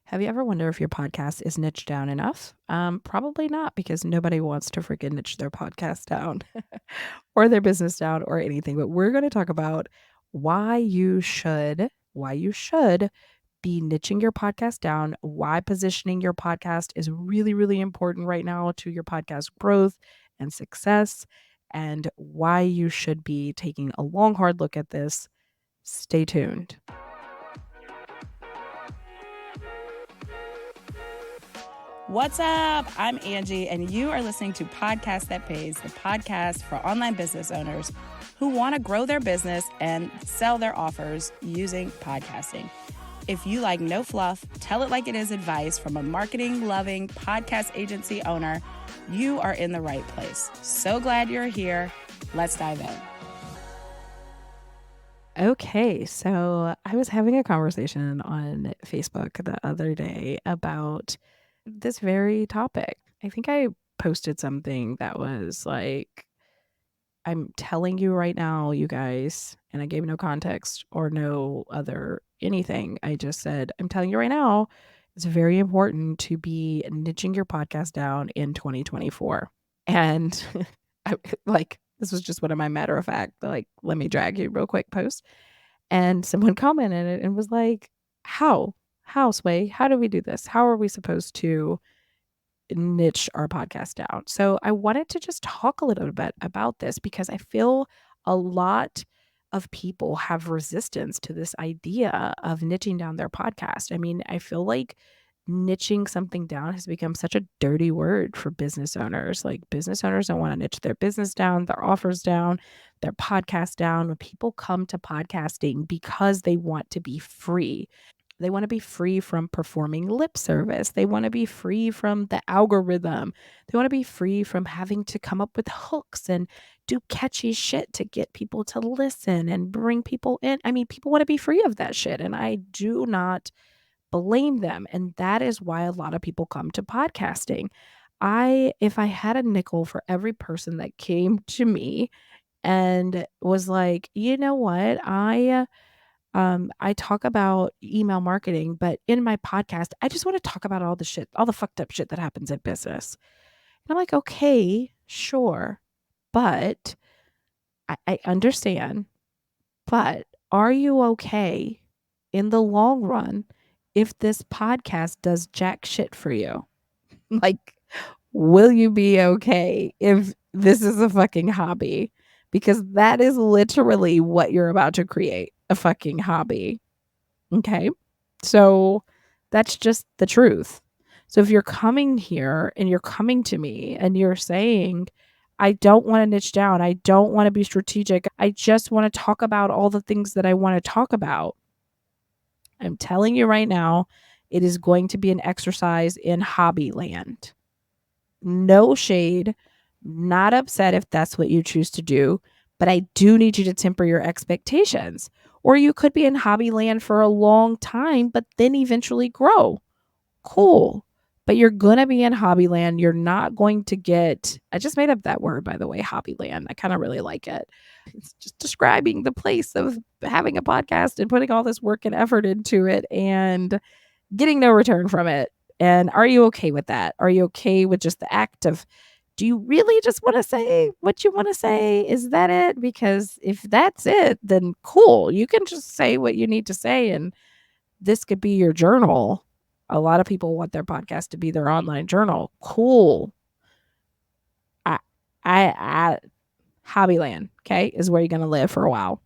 Have you ever wondered if your podcast is niche down enough? Probably not, because nobody wants to freaking niche their podcast down or their business down or anything. But we're going to talk about why you should be niching your podcast down, why positioning your podcast is really, really important right now to your podcast growth and success, and why you should be taking a long, hard look at this. Stay tuned. What's up? I'm Angie, and you are listening to Podcast That Pays, the podcast for online business owners who want to grow their business and sell their offers using podcasting. If you like no fluff, tell it like it is advice from a marketing-loving podcast agency owner, you are in the right place. So glad you're here. Let's dive in. Okay, so I was having a conversation on Facebook the other day about this very topic. I think I posted something that was like, I'm telling you right now, you guys, and I gave no context or no other anything. I just said, I'm telling you right now, it's very important to be niching your podcast down in 2024. And this was just one of my matter of fact, like, let me drag you real quick post. And someone commented it and was like, how? How, Sway? How do we do this? How are we supposed to niche our podcast down? So I wanted to just talk a little bit about this because I feel a lot of people have resistance to this idea of niching down their podcast. I mean, I feel like niching something down has become such a dirty word for business owners. Like, business owners don't want to niche their business down, their offers down, their podcast down. When people come to podcasting because they want to be free, they want to be free from performing lip service. They want to be free from the algorithm. They want to be free from having to come up with hooks and do catchy shit to get people to listen and bring people in. I mean, people want to be free of that shit, and I do not blame them. And that is why a lot of people come to podcasting. If I had a nickel for every person that came to me and was like, you know what, I talk about email marketing, but in my podcast, I just want to talk about all the shit, all the fucked up shit that happens in business. And I'm like, okay, sure. But I understand. But are you okay in the long run if this podcast does jack shit for you? Like, will you be okay if this is a fucking hobby? Because that is literally what you're about to create, a fucking hobby. Okay. So that's just the truth. So if you're coming here and you're coming to me and you're saying, I don't want to niche down, I don't want to be strategic, I just want to talk about all the things that I want to talk about, I'm telling you right now, it is going to be an exercise in hobby land. No shade, not upset if that's what you choose to do, but I do need you to temper your expectations. Or you could be in hobby land for a long time, but then eventually grow. Cool. But you're going to be in hobby land. You're not going to get, I just made up that word, by the way, hobby land. I kind of really like it. It's just describing the place of having a podcast and putting all this work and effort into it and getting no return from it. And are you okay with that? Are you okay with just the act of, do you really just want to say what you want to say? Is that it? Because if that's it, then cool. You can just say what you need to say, and this could be your journal. A lot of people want their podcast to be their online journal. Cool. I Hobbyland, okay, is where you're going to live for a while.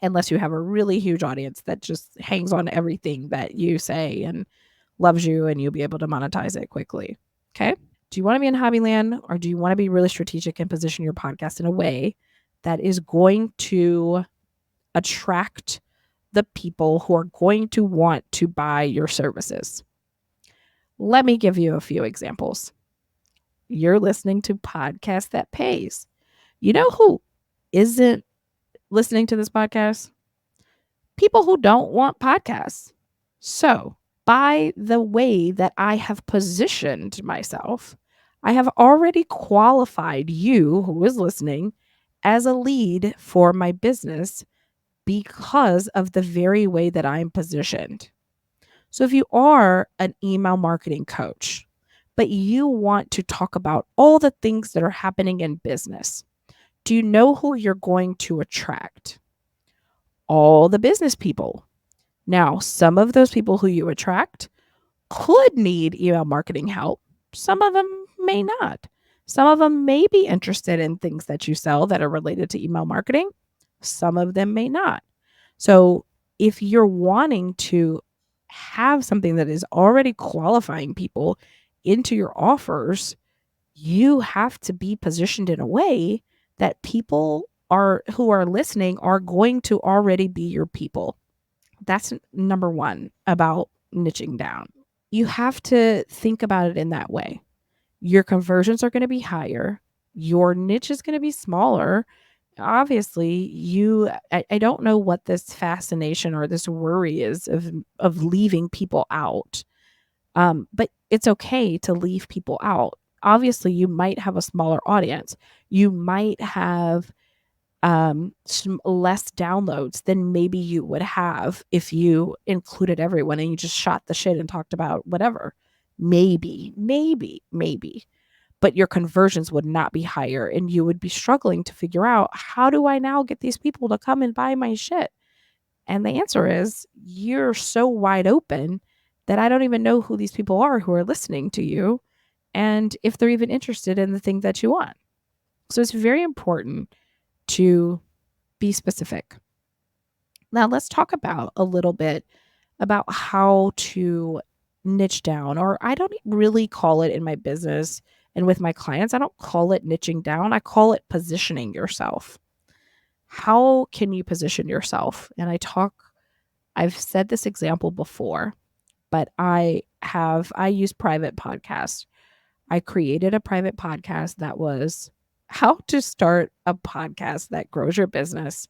Unless you have a really huge audience that just hangs on everything that you say and loves you, and you'll be able to monetize it quickly. Okay. Do you want to be in Hobbyland, or do you want to be really strategic and position your podcast in a way that is going to attract the people who are going to want to buy your services? Let me give you a few examples. You're listening to Podcast That Pays. You know who isn't listening to this podcast? People who don't want podcasts. So, by the way that I have positioned myself, I have already qualified you who is listening as a lead for my business because of the very way that I'm positioned. So if you are an email marketing coach, but you want to talk about all the things that are happening in business, do you know who you're going to attract? All the business people. Now, some of those people who you attract could need email marketing help. Some of them may not. Some of them may be interested in things that you sell that are related to email marketing. Some of them may not. So, if you're wanting to have something that is already qualifying people into your offers, you have to be positioned in a way that people are who are listening are going to already be your people. That's number 1 about niching down. You have to think about it in that way. Your conversions are going to be higher. Your niche is going to be smaller. Obviously, I don't know what this fascination or this worry is of leaving people out. But it's okay to leave people out. Obviously, you might have a smaller audience. You might have some less downloads than maybe you would have if you included everyone and you just shot the shit and talked about whatever. Maybe. But your conversions would not be higher and you would be struggling to figure out, how do I now get these people to come and buy my shit? And the answer is, you're so wide open that I don't even know who these people are who are listening to you and if they're even interested in the thing that you want. So it's very important to be specific. Now, let's talk about a little bit about how to niche down, or I don't really call it in my business and with my clients, I don't call it niching down. I call it positioning yourself. How can you position yourself? And I've said this example before, but I use private podcasts. I created a private podcast that was how to start a podcast that grows your business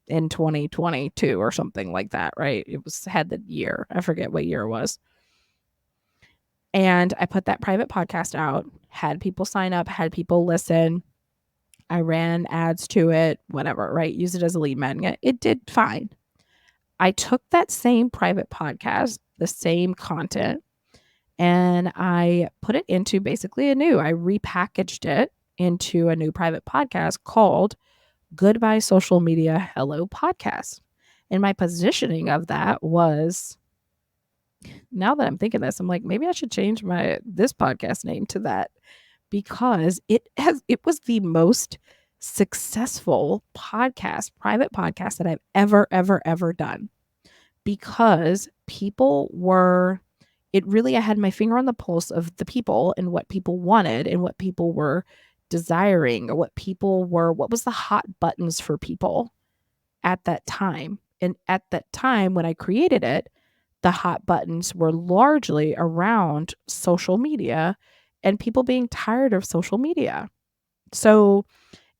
in 2022 or something like that, right? It was had the year. I forget what year it was. And I put that private podcast out, had people sign up, had people listen. I ran ads to it, whatever, right? Use it as a lead magnet. It did fine. I took that same private podcast, the same content, and I put it into basically I repackaged it into a new private podcast called Goodbye Social Media, Hello Podcast. And my positioning of that was, now that I'm thinking this, I'm like, maybe I should change this podcast name to that, because it was the most successful private podcast that I've ever done, because I had my finger on the pulse of the people and what people wanted and what people were desiring, or what was the hot buttons for people at that time. And at that time when I created it, the hot buttons were largely around social media and people being tired of social media. So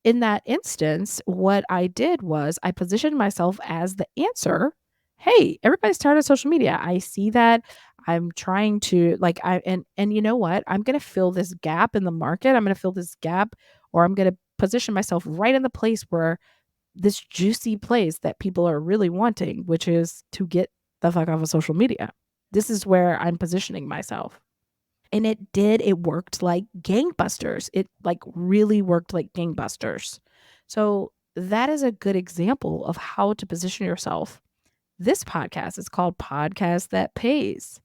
in that instance, what I did was I positioned myself as the answer. Hey, everybody's tired of social media. I see that. I'm trying to and you know what? I'm going to fill this gap in the market. I'm going to fill this gap, or I'm going to position myself right in the place where this juicy place that people are really wanting, which is to get the fuck off of social media. This is where I'm positioning myself. And it worked like gangbusters. It really worked like gangbusters. So that is a good example of how to position yourself. This podcast is called Podcast That Pays.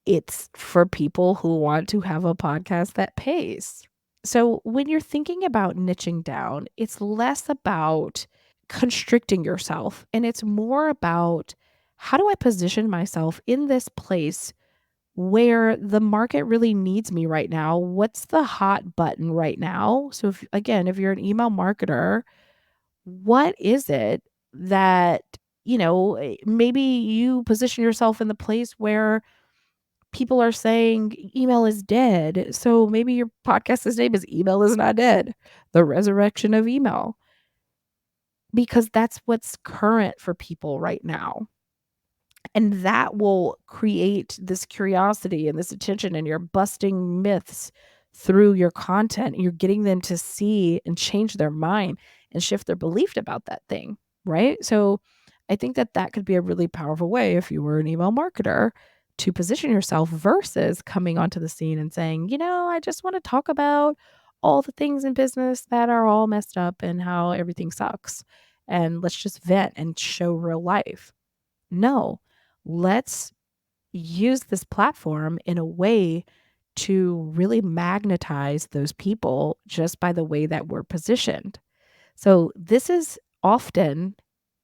It's for people who want to have a podcast that pays. So when you're thinking about niching down, it's less about constricting yourself and it's more about, how do I position myself in this place where the market really needs me right now? What's the hot button right now? So if you're an email marketer, what is it that, maybe you position yourself in the place where people are saying email is dead. So maybe your podcast's name is Email is Not Dead, the resurrection of email, because that's what's current for people right now. And that will create this curiosity and this attention, and you're busting myths through your content. You're getting them to see and change their mind and shift their belief about that thing, right? So I think that that could be a really powerful way if you were an email marketer to position yourself versus coming onto the scene and saying, I just want to talk about all the things in business that are all messed up and how everything sucks. And let's just vent and show real life. No, let's use this platform in a way to really magnetize those people just by the way that we're positioned. So, this is often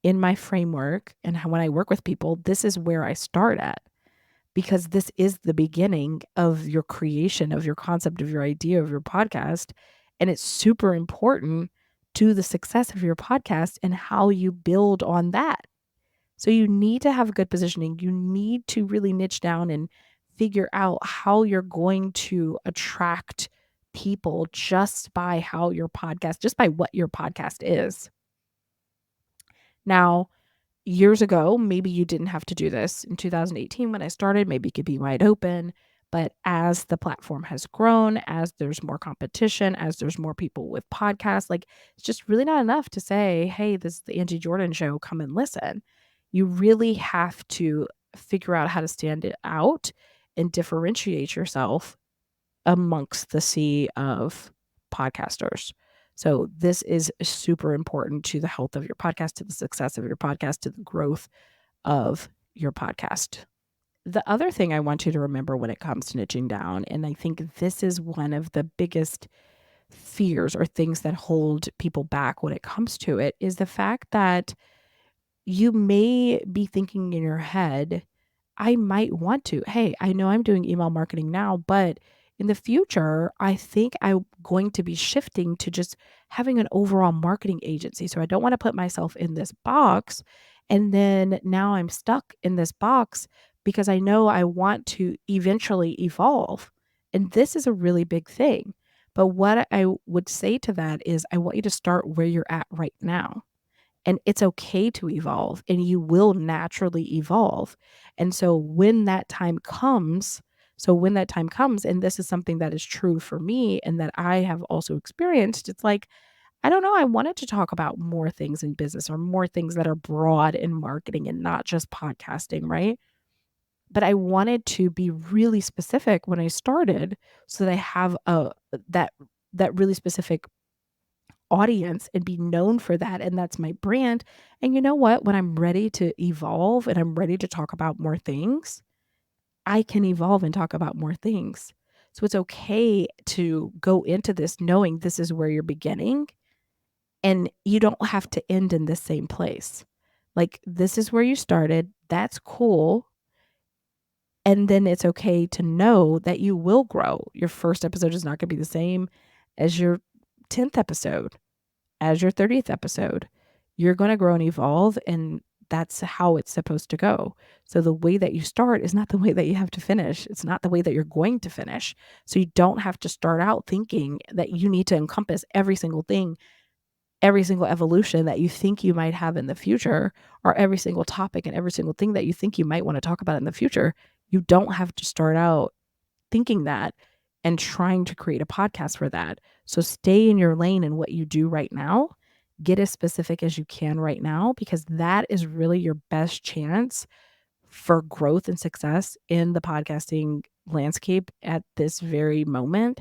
in my framework and when I work with people, this is where I start at because this is the beginning of your creation, of your concept, of your idea, of your podcast. And it's super important to the success of your podcast and how you build on that. So you need to have good positioning. You need to really niche down and figure out how you're going to attract people just by just by what your podcast is. Now, years ago, maybe you didn't have to do this. In 2018, when I started, maybe it could be wide open. But as the platform has grown, as there's more competition, as there's more people with podcasts, like it's just really not enough to say, hey, this is the Angie Jordan Show, come and listen. You really have to figure out how to stand it out and differentiate yourself amongst the sea of podcasters. So this is super important to the health of your podcast, to the success of your podcast, to the growth of your podcast. The other thing I want you to remember when it comes to niching down, and I think this is one of the biggest fears or things that hold people back when it comes to it, is the fact that you may be thinking in your head, I might want to. Hey, I know I'm doing email marketing now, but in the future, I think I'm going to be shifting to just having an overall marketing agency. So I don't want to put myself in this box. And then now I'm stuck in this box because I know I want to eventually evolve. And this is a really big thing. But what I would say to that is, I want you to start where you're at right now. And it's okay to evolve, and you will naturally evolve. And so when that time comes, and this is something that is true for me and that I have also experienced, it's like, I don't know, I wanted to talk about more things in business or more things that are broad in marketing and not just podcasting, right? But I wanted to be really specific when I started so that I have that that really specific audience and be known for that, and that's my brand. And you know what? When I'm ready to evolve and I'm ready to talk about more things, I can evolve and talk about more things. So it's okay to go into this knowing this is where you're beginning and you don't have to end in the same place. Like, this is where you started. That's cool. And then it's okay to know that you will grow. Your first episode is not going to be the same as your 10th episode, as your 30th episode. You're going to grow and evolve, and that's how it's supposed to go. So the way that you start is not the way that you have to finish. It's not the way that you're going to finish. So you don't have to start out thinking that you need to encompass every single thing, every single evolution that you think you might have in the future, or every single topic and every single thing that you think you might want to talk about in the future. You don't have to start out thinking that and trying to create a podcast for that. So stay in your lane in what you do right now. Get as specific as you can right now, because that is really your best chance for growth and success in the podcasting landscape at this very moment,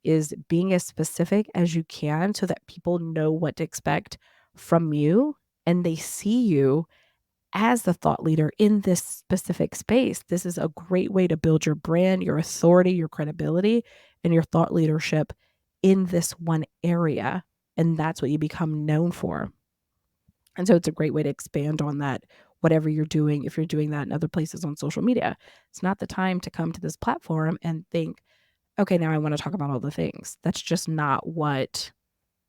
is being as specific as you can so that people know what to expect from you and they see you as the thought leader in this specific space. This is a great way to build your brand, your authority, your credibility, and your thought leadership in this one area. And that's what you become known for. And so it's a great way to expand on that, whatever you're doing. If you're doing that in other places on social media, it's not the time to come to this platform and think, okay, now I want to talk about all the things. That's just not what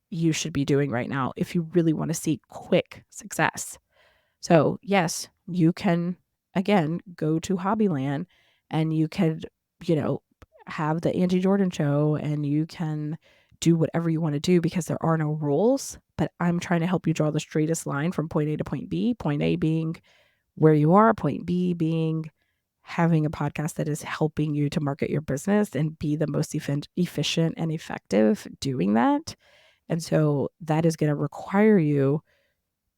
you should be doing right now if you really want to see quick success. So, yes, you can, again, go to Hobbyland and you could, you know, have the Angie Jordan Show and you can do whatever you want to do because there are no rules. But I'm trying to help you draw the straightest line from point A to point B, point A being where you are, point B being having a podcast that is helping you to market your business and be the most efficient and effective doing that. And so that is going to require you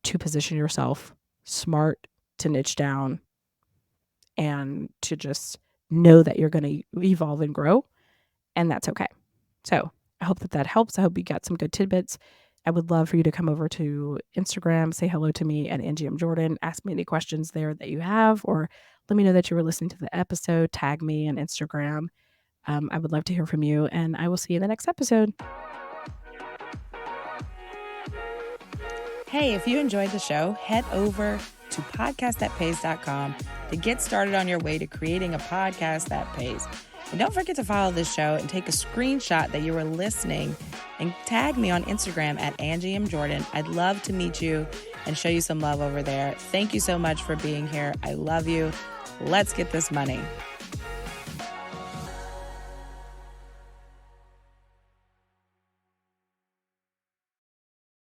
to position yourself smart to niche down and to just know that you're going to evolve and grow, and that's okay. So I hope that helps. I hope you got some good tidbits. I would love for you to come over to Instagram, say hello to me at Angie M. Jordan, ask me any questions there that you have, or let me know that you were listening to the episode, tag me on Instagram. I would love to hear from you, and I will see you in the next episode. Hey, if you enjoyed the show, head over to podcastthatpays.com to get started on your way to creating a podcast that pays. And don't forget to follow this show and take a screenshot that you were listening and tag me on Instagram at Angie M. Jordan. I'd love to meet you and show you some love over there. Thank you so much for being here. I love you. Let's get this money.